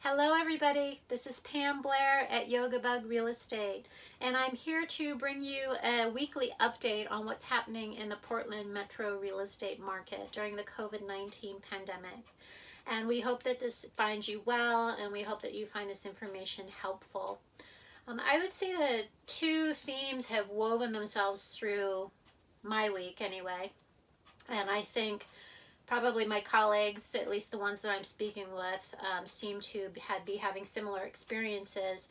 Hello everybody, this is Pam Blair at Yoga Bug Real Estate, and I'm here to bring you a weekly update on what's happening in the Portland metro real estate market during the COVID-19 pandemic. And we hope that this finds you well, and we hope that you find this information helpful. I would say that two themes have woven themselves through my week anyway, and I think probably my colleagues, at least the ones that I'm speaking with, seem to be having similar experiences.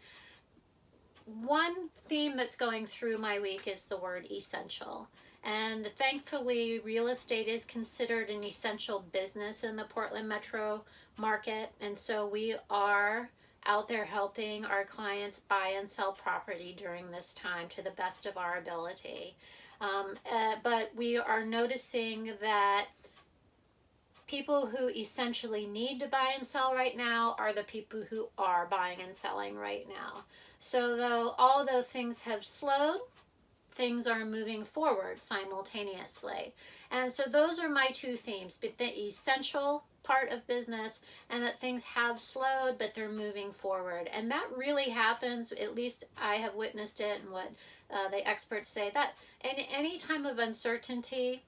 One theme that's going through my week is the word essential. And thankfully, real estate is considered an essential business in the Portland metro market. And so we are out there helping our clients buy and sell property during this time to the best of our ability. But we are noticing that people who essentially need to buy and sell right now are the people who are buying and selling right now. So although things have slowed, things are moving forward simultaneously. And so those are my two themes, the essential part of business and that things have slowed, but they're moving forward. And that really happens, at least I have witnessed it, and what the experts say, that in any time of uncertainty,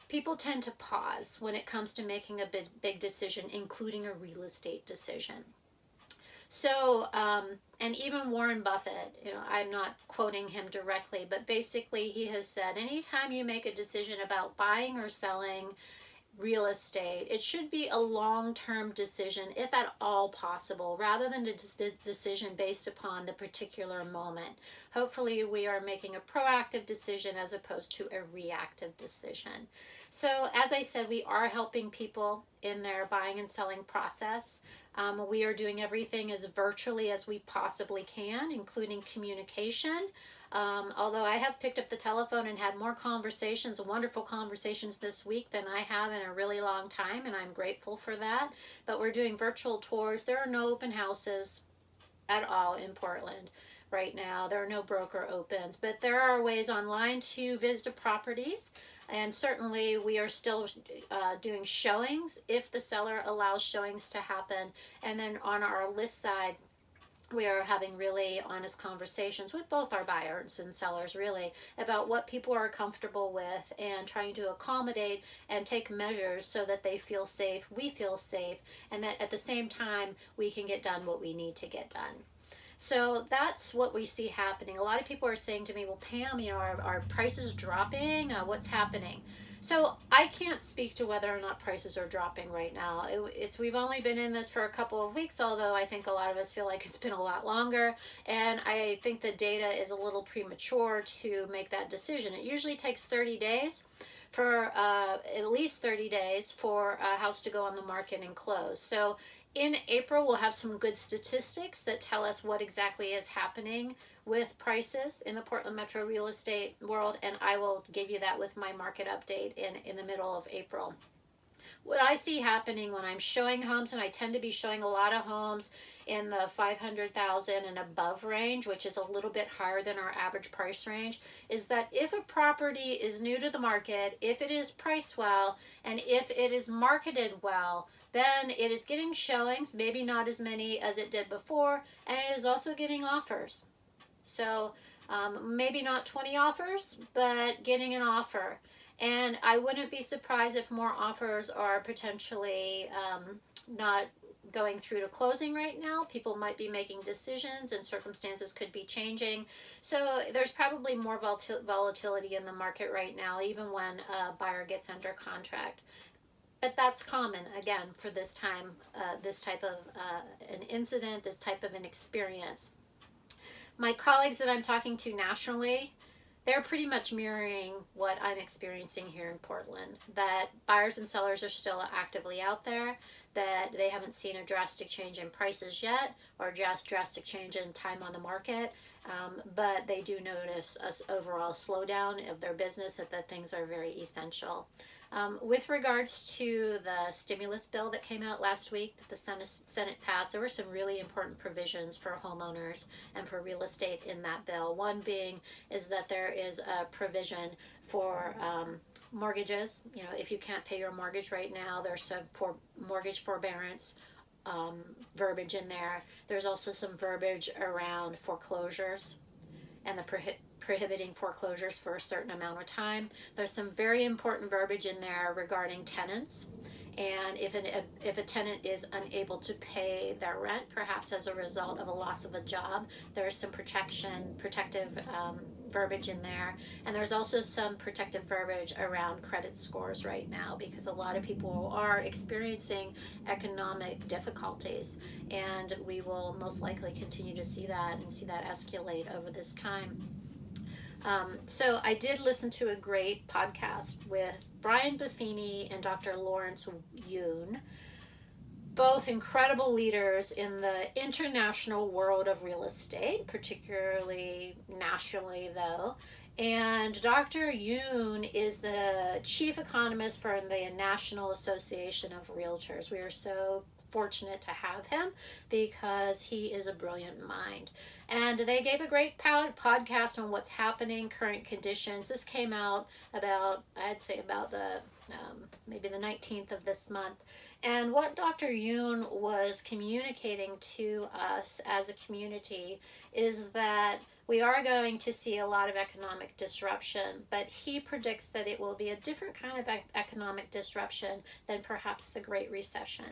people tend to pause when it comes to making a big decision, including a real estate decision. So, and even Warren Buffett, I'm not quoting him directly, but basically he has said, anytime you make a decision about buying or selling real estate, it should be a long-term decision, if at all possible, rather than a decision based upon the particular moment. Hopefully we are making a proactive decision as opposed to a reactive decision. So as I said, we are helping people in their buying and selling process. We are doing everything as virtually as we possibly can, including communication. Although I have picked up the telephone and had more conversations, wonderful conversations this week than I have in a really long time, and I'm grateful for that. But we're doing virtual tours. There are no open houses at all in Portland right now. There are no broker opens, but there are ways online to visit properties. And certainly we are still doing showings if the seller allows showings to happen. And then on our list side, we are having really honest conversations with both our buyers and sellers, really, about what people are comfortable with and trying to accommodate and take measures so that they feel safe, we feel safe, and that at the same time we can get done what we need to get done. So that's what we see happening. A lot of people are saying to me, well, Pam, are prices dropping? What's happening? So I can't speak to whether or not prices are dropping right now. We've only been in this for a couple of weeks, although I think a lot of us feel like it's been a lot longer. And I think the data is a little premature to make that decision. It usually takes 30 days for at least 30 days for a house to go on the market and close. So in April, we'll have some good statistics that tell us what exactly is happening with prices in the Portland metro real estate world, and I will give you that with my market update in the middle of April. What I see happening when I'm showing homes, and I tend to be showing a lot of homes in the 500,000 and above range, which is a little bit higher than our average price range, is that if a property is new to the market, if it is priced well, and if it is marketed well, then it is getting showings, maybe not as many as it did before, and it is also getting offers. So maybe not 20 offers, but getting an offer. And I wouldn't be surprised if more offers are potentially not going through to closing right now. People might be making decisions and circumstances could be changing. So there's probably more volatility in the market right now, even when a buyer gets under contract. But that's common, again, for this time, this type of an incident, this type of an experience. My colleagues that I'm talking to nationally, they're pretty much mirroring what I'm experiencing here in Portland, that buyers and sellers are still actively out there, that they haven't seen a drastic change in prices yet, or just drastic change in time on the market, but they do notice an overall slowdown of their business, that things are very essential. With regards to the stimulus bill that came out last week that the Senate passed, there were some really important provisions for homeowners and for real estate in that bill. One being is that there is a provision for mortgages. If you can't pay your mortgage right now, there's some for mortgage forbearance verbiage in there. There's also some verbiage around foreclosures and the prohibiting foreclosures for a certain amount of time. There's some very important verbiage in there regarding tenants. And if a tenant is unable to pay their rent, perhaps as a result of a loss of a job, there's some protective verbiage in there. And there's also some protective verbiage around credit scores right now, because a lot of people are experiencing economic difficulties. And we will most likely continue to see that and see that escalate over this time. So I did listen to a great podcast with Brian Buffini and Dr. Lawrence Yoon, both incredible leaders in the international world of real estate, particularly nationally though. And Dr. Yoon is the chief economist for the National Association of Realtors. We are so fortunate to have him because he is a brilliant mind. And they gave a great podcast on what's happening, current conditions. This came out about, I'd say about the maybe the 19th of this month. And what Dr. Yoon was communicating to us as a community is that we are going to see a lot of economic disruption, but he predicts that it will be a different kind of economic disruption than perhaps the Great Recession.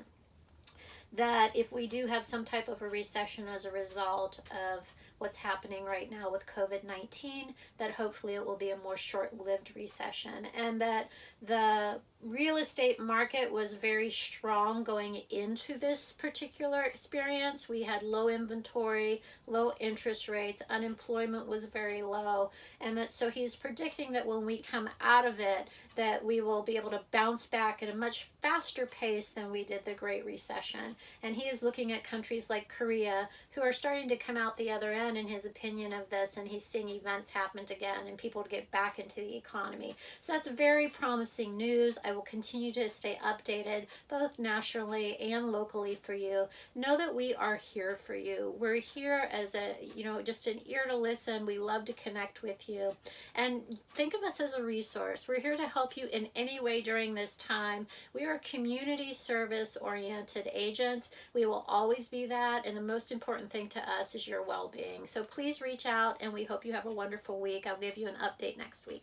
That if we do have some type of a recession as a result of what's happening right now with COVID-19, that hopefully it will be a more short-lived recession, and that the real estate market was very strong going into this particular experience. We had low inventory, low interest rates, unemployment was very low, and that so he's predicting that when we come out of it, that we will be able to bounce back at a much faster pace than we did the Great Recession. And he is looking at countries like Korea who are starting to come out the other end in his opinion of this, and he's seeing events happen again and people to get back into the economy. So that's very promising news. I will continue to stay updated both nationally and locally for you. Know that we are here for you. We're here as just an ear to listen. We love to connect with you. And think of us as a resource. We're here to help you in any way during this time. We are community service oriented agents. We will always be that. And the most important thing to us is your well-being. So please reach out, and we hope you have a wonderful week. I'll give you an update next week.